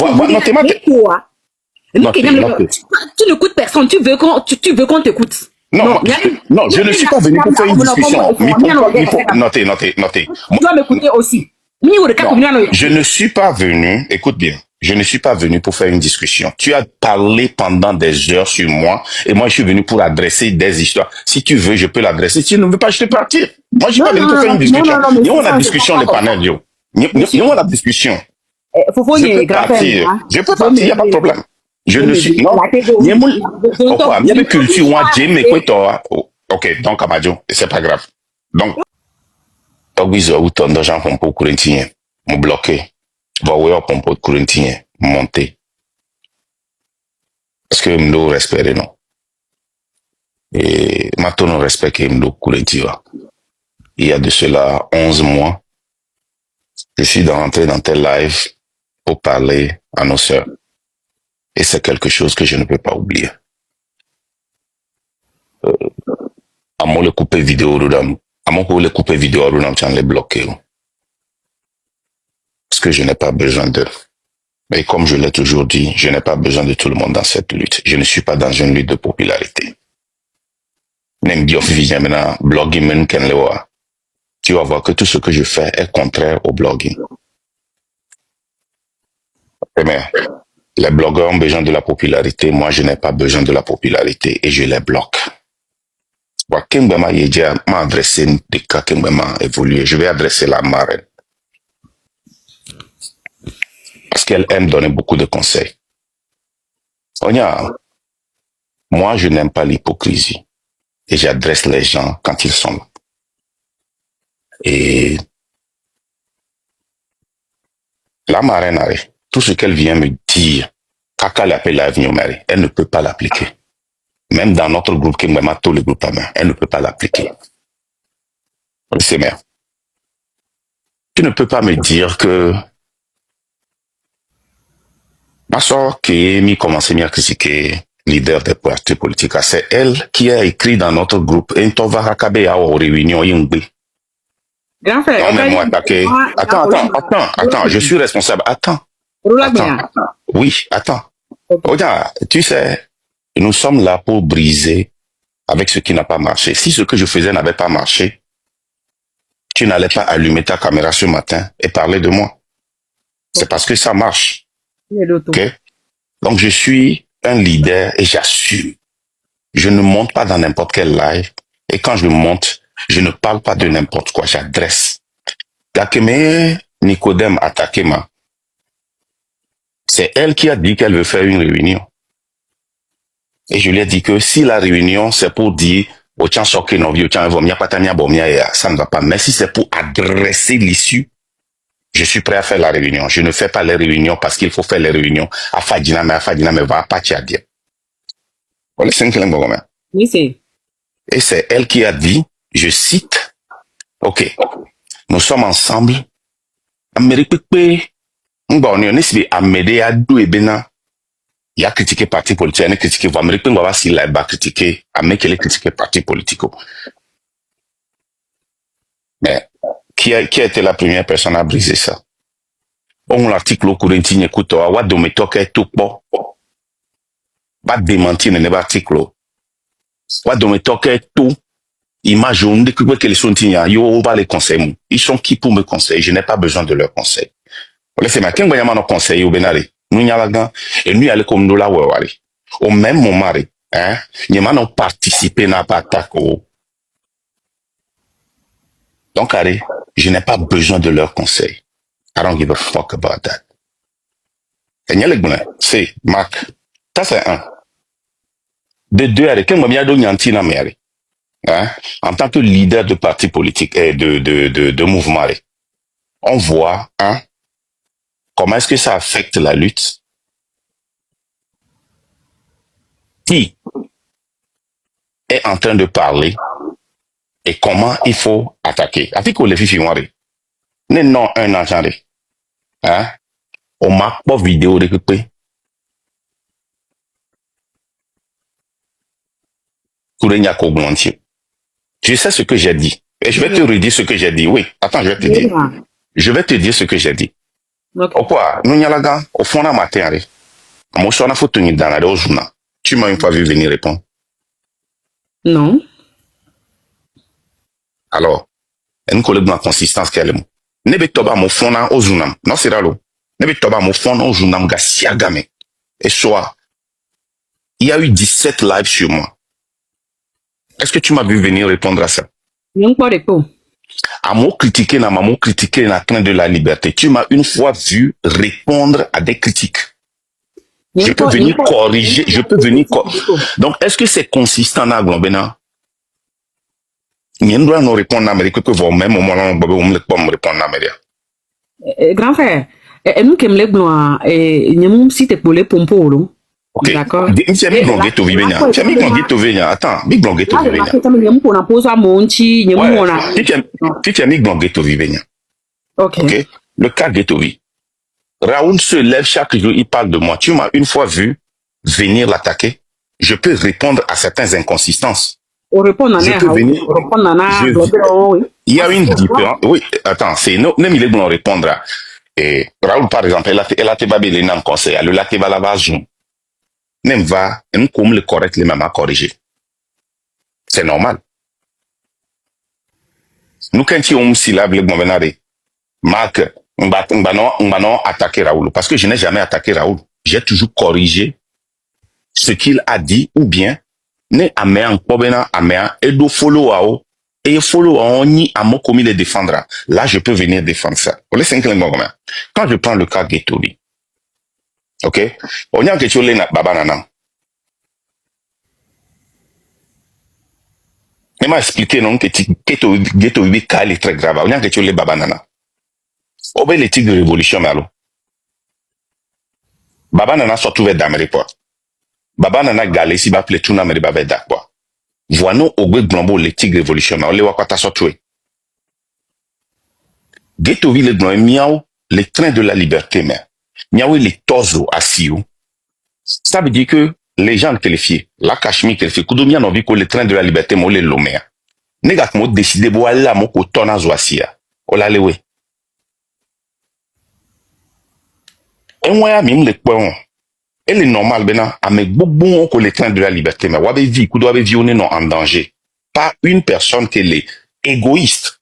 Non, t'es mal. Non, tu n'écoutes personne, tu veux qu'on t'écoute. Non, je ne suis pas venu pour faire une discussion. Notez. Tu dois m'écouter aussi. Non, je ne suis pas venu, écoute bien, je ne suis pas venu pour faire une discussion. Tu as parlé pendant des heures sur moi et moi je suis venu pour adresser des histoires. Si tu veux, je peux l'adresser. Si tu ne veux pas, je te partir. Moi je suis pas venu pour faire une discussion. Il y a la discussion, les panels, yo. Il y a la discussion. Je peux partir, il n'y a pas de problème. Je ne suis non. Il y a une culture moi j'aime quoi. Ok, donc Amadjo, c'est pas grave. Donc Ogbizo ou ton d'argent pompo courantien, me bloqué. Va ouais pompo courantien, monter. Parce que m'lo respecte non. Et maintenant on respecte m'lo courantia. Il y a de cela 11 mois, je suis rentré dans tel live pour parler à nos sœurs. Et c'est quelque chose que je ne peux pas oublier. À moi le couper vidéo le couper vidéo tu les bloquer. Parce que je n'ai pas besoin d'eux. Mais comme je l'ai toujours dit, je n'ai pas besoin de tout le monde dans cette lutte. Je ne suis pas dans une lutte de popularité. Tu vas voir que tout ce que je fais est contraire au blogging. Mais les blogueurs ont besoin de la popularité. Moi, je n'ai pas besoin de la popularité et je les bloque. M'a adressé des cas qui m'a évolué. Je vais adresser la marraine. Parce qu'elle aime donner beaucoup de conseils. Moi, je n'aime pas l'hypocrisie. Et j'adresse les gens quand ils sont là. Et la marraine, tout ce qu'elle vient me dire, elle ne peut pas l'appliquer. Même dans notre groupe, qui m'a tous les groupes à main, elle ne peut pas l'appliquer. C'est merde. Tu ne peux pas me dire que ma soeur qui m'a commencé à critiquer leader des partis politiques, c'est elle qui a écrit dans notre groupe et on va rakaber à aux réunions yingbi. Grand frère, attends, je suis responsable. Attends. Oui, attends. Regarde, tu sais, nous sommes là pour briser avec ce qui n'a pas marché. Si ce que je faisais n'avait pas marché, tu n'allais pas allumer ta caméra ce matin et parler de moi. C'est parce que ça marche. Ok? Donc, je suis un leader et j'assure. Je ne monte pas dans n'importe quel live. Et quand je monte, je ne parle pas de n'importe quoi. J'adresse. Dakeme Nicodème Atakema. C'est elle qui a dit qu'elle veut faire une réunion. Et je lui ai dit que si la réunion, c'est pour dire, ça ne va pas. Mais si c'est pour adresser l'issue, je suis prêt à faire la réunion. Je ne fais pas les réunions parce qu'il faut faire les réunions. Afadina me va pas dire. Oui, c'est. Et c'est elle qui a dit, je cite, ok, nous sommes ensemble. Il a critiqué parti politique, il a critiqué, vous Américain, va voir s'il a critiqué, Américain, il a critiqué parti politique. Mais, qui a été la première personne à briser ça? On l'article au Corinthien, écoute, wa dometoke tout po. Va démentir dans l'article. Wa dometoke tout. Image, on dit que les sont yo va les conseils. Ils sont qui pour me conseiller? Je n'ai pas besoin de leurs conseils. Laissez-moi, qu'un voyant nos conseils au Benari. Nous y allons, et nous y allons comme nous la wawari. Au même moment, hein, nous avons participé à l'attaque. Donc, allez, je n'ai pas besoin de leurs conseils. I don't give a fuck about that. C'est, Marc, ça c'est un. De deux, allez, qu'un moment donné, hein, en tant que leader de parti politique et de mouvement, on voit, hein, comment est-ce que ça affecte la lutte? Qui est en train de parler et comment il faut attaquer? Avec les filles, non, un agent, hein? On m'a pas vidéo récupérée. Je sais ce que j'ai dit. Et je vais te redire ce que j'ai dit. Oui, attends, je vais te dire. Je vais te dire ce que j'ai dit. Au quoi, nous n'y a la gare, au fond, on a matin, moi, je suis en photo dans la dose. Tu m'as une fois vu venir répondre? Non. Alors, une collègue dans la consistance qu'elle est. Nebe toba mo fona au zunam. Non, c'est ralo. Nebe toba mo fona au zunam ga siagame. Et soit, il y a eu 17 lives sur moi. Est-ce que tu m'as vu venir répondre à ça? Non, pas répondre. À mon critiquer, na maman critiquer na train de la liberté. Tu m'as une fois vu répondre à des critiques. Je peux venir corriger, je peux venir Donc, est-ce que c'est consistant na globena? N'y a pas répondre à Amérique que vous même au moment où vous me répondre à Amérique. Grand frère, nous qui me lève n'y a si t'es pour les pompos. Ok. D'accord. Tu as mis blongué to vivenya. Tu as mis blongué to vivenya. Attends, mis blongué to vivenya. Tu as mis blongué to vivenya. Ok. Le cas Ghettovi. Raoul se lève chaque jour, il parle de moi. Tu m'as une fois vu venir l'attaquer. Je peux répondre à certaines inconsistances. Je peux venir. Il y a une différence. Oui, attends, c'est non, même il est bon à répondre. Et Raoul, par exemple, elle a été babylée dans le conseil. Elle a été babylée. Même va, nous comme le correct, les mêmes à corriger. C'est normal. Nous, quand on syllabe le bon Marc, on va attaquer Raoul. Parce que je n'ai jamais attaqué Raoul. J'ai toujours corrigé ce qu'il a dit ou bien, ne amène pobena amène et do follow ao et follow on ni à mon commis les défendra. Là, je peux venir défendre ça. Quand je prends le cas Ghettovi, ok, on y a quelque chose là, baba nana. Il m'a expliqué non que Ghettovi est très grave. On y a quelque chose là, baba nana. Au bel éthique de révolution, mais alors. Baba nana se trouve d'Amérique. Baba nana galé si ba ple tout n'amérique ba d'accord. Voilà au gwe glambo l'éthique de révolution, mais on les voit quoi ta sortie. Ghettovi le glambo miaou les trains de la liberté, mais miaou les tozo assis. Ça veut dire que les gens qualifiés, la Cachemire qualifiée, Koudoumia n'ont vu que les trains de la liberté, moi les lomé. Négat mo décidé bo aller à mon kotona zoasia. Ola lewe. Et moi, même les points, elle est normale, ben, avec beaucoup que les trains de la liberté, mais wabe vie, qu'on doit vivre non en danger. Pas une personne qui est égoïste,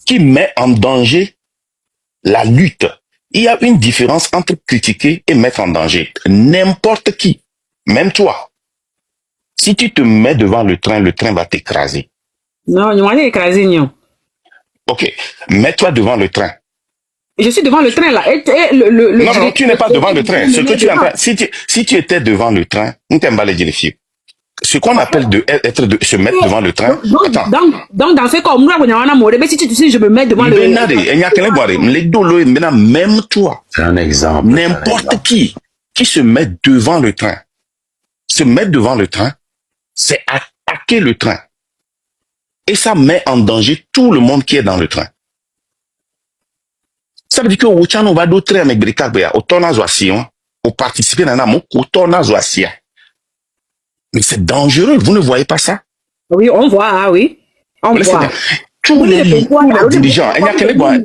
qui met en danger la lutte. Il y a une différence entre critiquer et mettre en danger. N'importe qui, même toi. Si tu te mets devant le train va t'écraser. Non, il m'a écrasé, non. Ok, mets-toi devant le train. Je suis devant le train là. Non, tu n'es pas devant le train. Ce que tu entends, si tu étais devant le train, on t'aime pas les dire. Ce qu'on appelle se mettre devant le train. Donc dans ce cas, moi, si je me mets devant le train. Même toi. C'est un exemple. N'importe qui se met devant le train. Se mettre devant le train, c'est attaquer le train. Et ça met en danger tout le monde qui est dans le train. Ça veut dire que Wuchano va d'autres avec Brikabea, au tonazoation, au participer dans un au tonazoasia. Mais c'est dangereux, vous ne voyez pas ça? Oui, on voit, ah oui. On voit. Tous les dirigeants, il y a quel bois?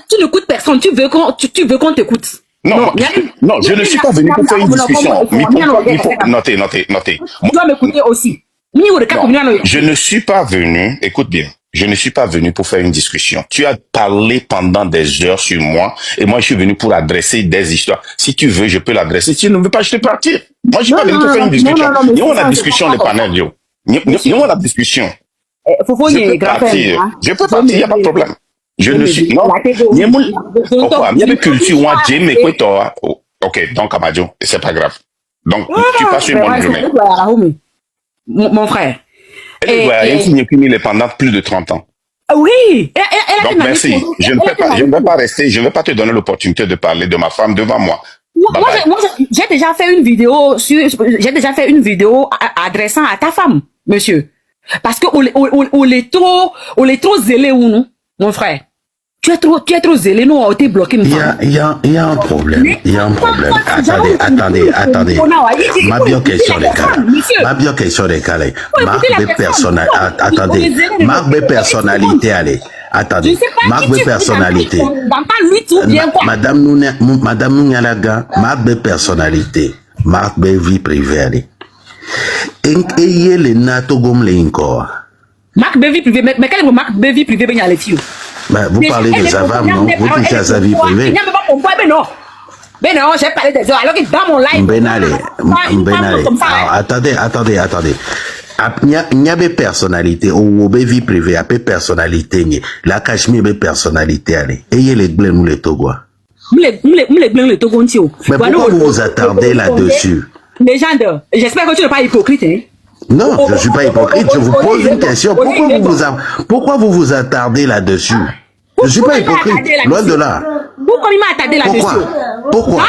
Tu n'écoutes personne, tu veux qu'on t'écoute. Non, je ne suis pas venu pour faire une discussion. Il faut noter. Tu dois m'écouter aussi. Non, je ne suis pas venu, écoute bien, je ne suis pas venu pour faire une discussion. Tu as parlé pendant des heures sur moi et moi je suis venu pour adresser des histoires. Si tu veux, je peux l'adresser. Si tu ne veux pas, je te partir. Moi je suis pas venu pour faire une discussion. Il y a la discussion, les panels, yo. Il y a la discussion. Je peux partir, il n'y a pas de problème. Je ne suis... Non, il y a une culture, moi, j'aime quoi toi. Ok, donc Amadjo, c'est pas grave. Donc, tu passes une bonne journée. Mon frère. Elle est née pendant plus de 30 ans. Oui. Donc merci. Je ne vais pas rester. Je ne vais pas te donner l'opportunité de parler de ma femme devant moi. Moi, j'ai déjà fait une vidéo adressant à ta femme, monsieur. Parce que on est trop zélé ou non, mon frère. Tu es trop zélé, nous, on été bloqué. Il y a un problème. Il y a un problème. Attendez. Ma bien question des cas. Ma bien question des cas. Marque de personnalité. Attendez. Marque de personnalité, allez. Attendez. Marque de personnalité. Madame Nounialaga, marque de personnalité. Marque de vie privée, allez. Et les natogom les encore. Marque de vie privée, mais quelle est marque de vie privée, ben, vous parlez de sa femme, non? Vous touchez à sa vie privée. Ben non, j'ai parlé des heures, alors que dans mon live... Benale. Attendez. Il y a des personnalités, ou des vie privée, il y a des personnalités. La Cachemire, des personnalités, allez. Ayez les blés, nous les Togois. Mais pourquoi vous vous attardez là-dessus? Légende, j'espère que tu n'es pas hypocrite, hein? Non, je ne suis pas hypocrite. Je vous pose une question. Pourquoi vous vous attardez là-dessus? Je ne suis pas hypocrite. Loin de là. Pourquoi il m'a attardé là-dessus? Pourquoi?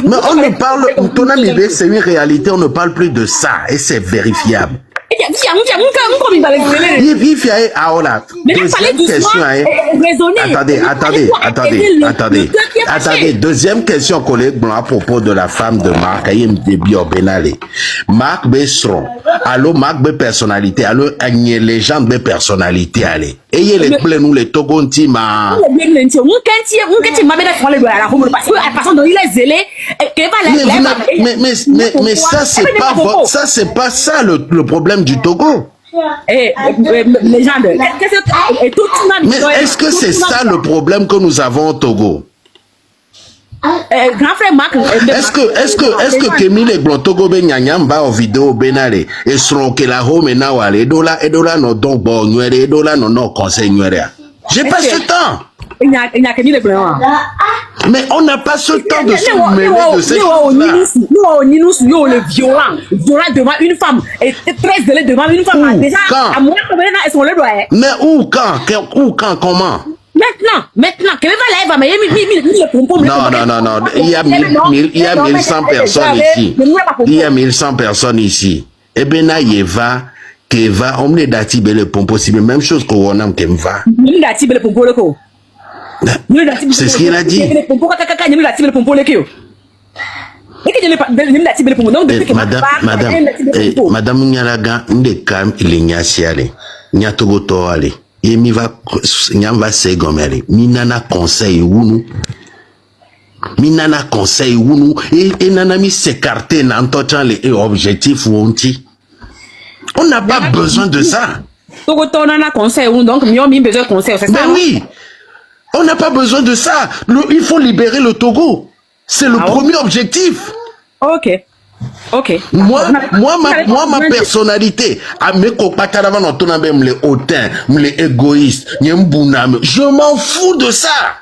Mais on ne parle, ton ami, c'est une réalité, on ne parle plus de ça et c'est vérifiable. Deuxième question. Attendez. Deuxième question, collègue Blanc, à propos de la femme de Marc, Marc Besson. Allô, Marc B personnalité. Allô, les gens de personnalité. Allez. Ayez les plaies, nous, les Togonti, ma. Mais ça, c'est pas ça le problème du Togo. Mais est-ce que c'est ça le problème que nous avons au Togo? Grand frère Marc, est-ce que Kémy les Blanc Togo ben nyanyamba en vidéo benale et seront que la home et nawale et dola no donc bon nuere et dola no conseil nuere. J'ai pas ce temps. Il y a Kémy les Blanc. Mais on n'a pas ce temps de se mêler de ces choses-là. Nous, le violent devant une femme et très zélé devant une femme. Déjà, à moi, elles sont le droit. Mais où, quand, comment? Maintenant, quelle va la mais non. Il y a 1100 personnes ici. Il y a 1100 personnes ici. Et bien, Yeva, Keva, on me dati belle pompo, c'est la même chose qu'on a Kemva. C'est ce qu'il a dit. Madame Nyalaga, ndekam ilinyasiale, nyatogo toale. Yemi va segomere. Minana conseil wunu et nanami s'écarter n'entendant les objectifs ou onti. On n'a pas besoin de ça. Mais oui, on n'a pas besoin de ça. Il faut libérer le Togo. C'est le premier objectif. Ok. Moi, ma personnalité, je m'en fous de ça.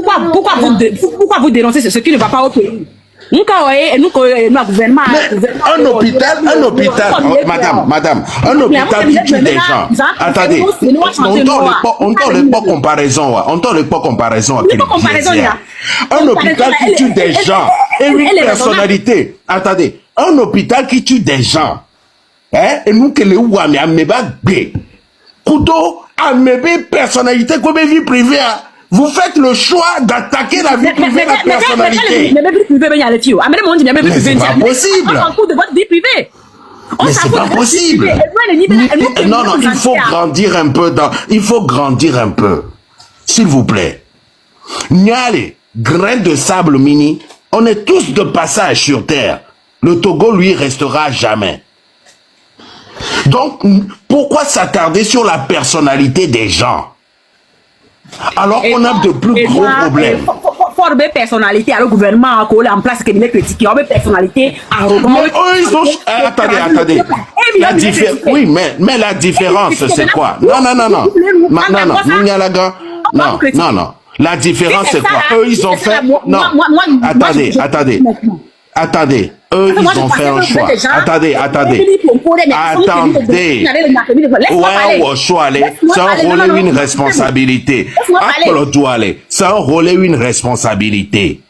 Pourquoi vous dénoncez ce qui ne va pas au pays? Un hôpital, madame, un hôpital qui tue des gens. Attendez, on ne pas comparaison. Un hôpital qui tue des gens et une personnalité. Attendez, un hôpital qui tue des gens. Et nous que les ouami ameba bé. Couteau amebe personnalité comme vie privée. Vous faites le choix d'attaquer la vie privée de la personnalité. Mais c'est pas possible. Mais c'est pas possible. Non, il faut grandir un peu. S'il vous plaît. Nyale, grain de sable mini, on est tous de passage sur terre. Le Togo, lui, restera jamais. Donc, pourquoi s'attarder sur la personnalité des gens? Alors qu'on a de plus gros problèmes. Fort de personnalité, alors le gouvernement a collé en place qui est critiqué, il y a des personnalités arrogantes. Attendez. Oui, mais la différence, c'est quoi? Non. La différence, c'est quoi? Eux, ils ont fait... Non, attendez. Eux, ils ont fait un choix. Attendez. Ça a enrôlé une responsabilité. Ça a enrôlé une responsabilité.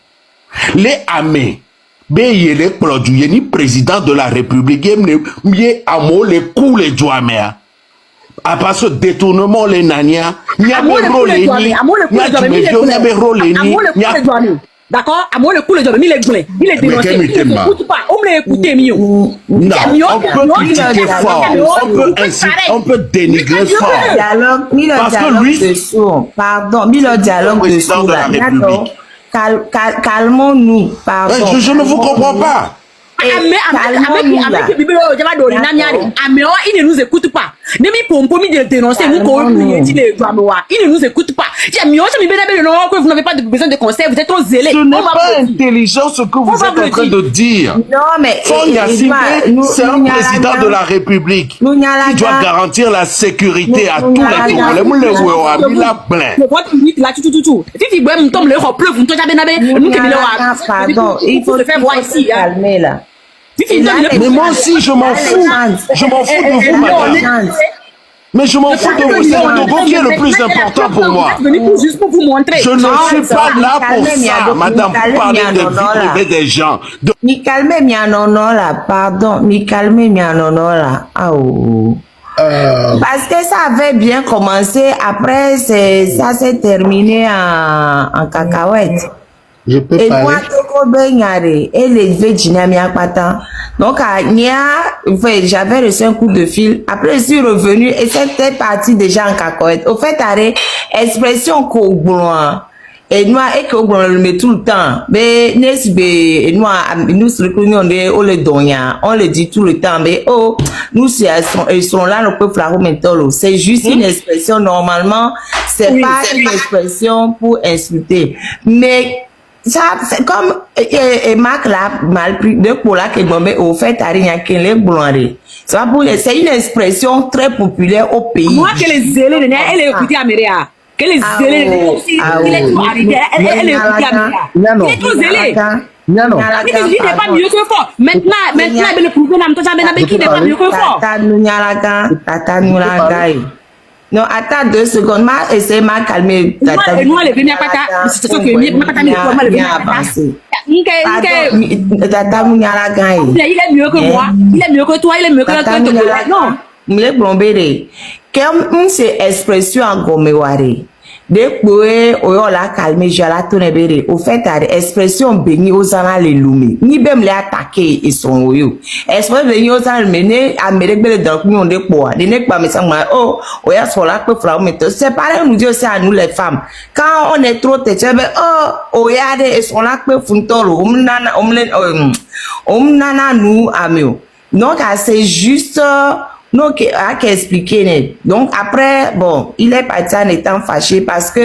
Les amés, il est produit ni président de la République il est amour les coups les joamea à part ce détournement les nania ni a rôle ni d'accord, à moi le coup le job, il est dénoncé, il n'écoute pas, on me écouter mieux. Non, on peut critiquer fort, on peut dénigrer fort. Parce que lui, pardon, le dialogue de sourds là, calmons-nous, pardon. Je ne vous comprends pas. Avec il ne nous écoute pas. Il ne nous écoute pas. Vous n'avez pas besoin de conseils, vous êtes trop zélés. Ce n'est pas intelligent ce que vous êtes en train de dire. Non, mais c'est un président de la République qui doit garantir la sécurité à tous les Congolais. Pardon, il faut se faire voir ici. Calmer là. Mais moi aussi, je m'en fous. Je m'en fous de vous, madame. Mais je m'en fous de vous. C'est le Togo qui est le plus important pour moi. Je ne suis pas là pour ça, madame, pour parler de vie privée des gens. Mi calmez, mi anono là, pardon. Mi calmez, mi anono là. Parce que ça avait bien commencé. Après, ça s'est terminé en cacahuète. Je peux et parler. Moi, et les donc, j'avais reçu un coup de fil. Après, je suis revenu et c'était parti déjà en cacahuète. Au fait, expression qu'on et nous, et qu'on le met tout le temps. Mais, nous, on le dit tout le temps. Mais, oh, nous, ils sont là, le peuple c'est juste une expression, normalement, c'est pas une expression pour insulter. Mais, ça, c'est comme, Marc l'a mal pris, de pour là que au fait, c'est une expression très populaire au pays. Moi, que les zélés, elle est écoutée à Méréa. Que les zélés, il est tout arrêté, elle est écoutée à Méréa. Il est tout zélé. Il n'est pas mieux que fort. Maintenant, il le prouver, qui n'est pas mieux que fort. Non, attends 2 secondes. Essayez de calmer. Nous, elle est venue à Pata. C'est ce que il est mieux que moi. Il est mieux que toi. Il est mieux que toi. Non. Mais plombé. Comme c'est expression en gomeware. Depuis, on l'a calmé, je la tourné béré. Au fait, expression béni aux anna les loumé. Ni même les attaquer, ils sont au you. Expression béni aux anna mené, à m'érégler dans le million de poids. Les nègres pas me semblent, oh, on y a sur la peu frère, mais c'est pareil, nous disons c'est à nous les femmes. Quand on est trop têtu, oh, y a des, ils sont là peu funtolo, nana, nous, amio. Donc, c'est juste, non, à qu'expliquer. Donc, après, bon, il est parti en étant fâché parce que,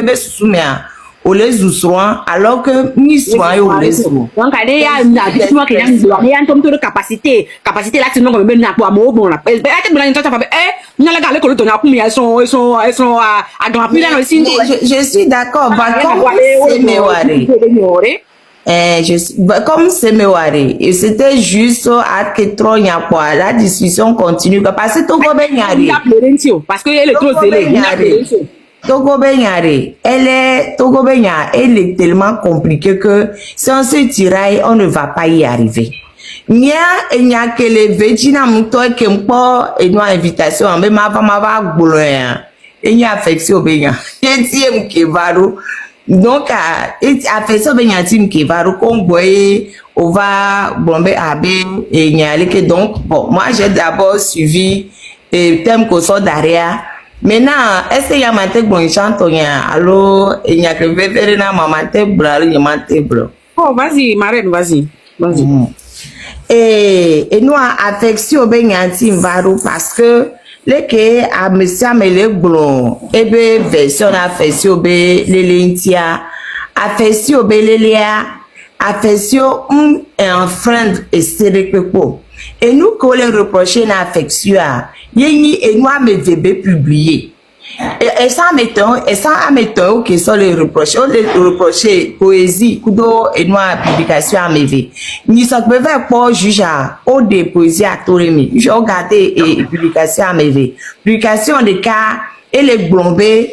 on les oussoins, alors que, ni soins, on les oussoins. Donc, il y a une habitude qui est en de capacité. Capacité là, sinon, on met un peu à mon bon. Je suis d'accord. Comme c'est Mewari, et c'était juste à que trop y a quoi, la discussion continue parce que Togo Benyari, parce que elle est trop zélée. Togo Benyari, Togo Benyari, elle est tellement compliquée que sans ce tirail, on ne va pas y arriver. Il y a que les véginas m'ont qui m'ont pas une invitation, mais ma va gouloyer, il y a affection Benya, il qui va. Donc, affection Benya tim qui va recomboyer, on va bomber abbé et il y a que donc, bon, moi j'ai d'abord suivi le thème qu'on sort derrière. Maintenant, est-ce qu'il y a un thème bon chantonia? Alors, il y a que vétérinaire maman thème blanc, il y a un thème blanc. Oh, vas-y, Marine, vas-y. Et nous, affection Benya tim va parce que les que à monsieur Amélé Blon, et bien, version affection be l'élentia, affection be l'élia, affection un friend et c'est le coup. Et nous, qu'on les reprocher l'affection, yéni et nous, mes bébés publiés. Et ça mettons que sont les reprocher poésie, kudo et nous, publication à mes vies. Ni ça peut faire pour juger au des poésies à Toremi. J'ai regardé et publication à mes vies. Publication des cas et les blombés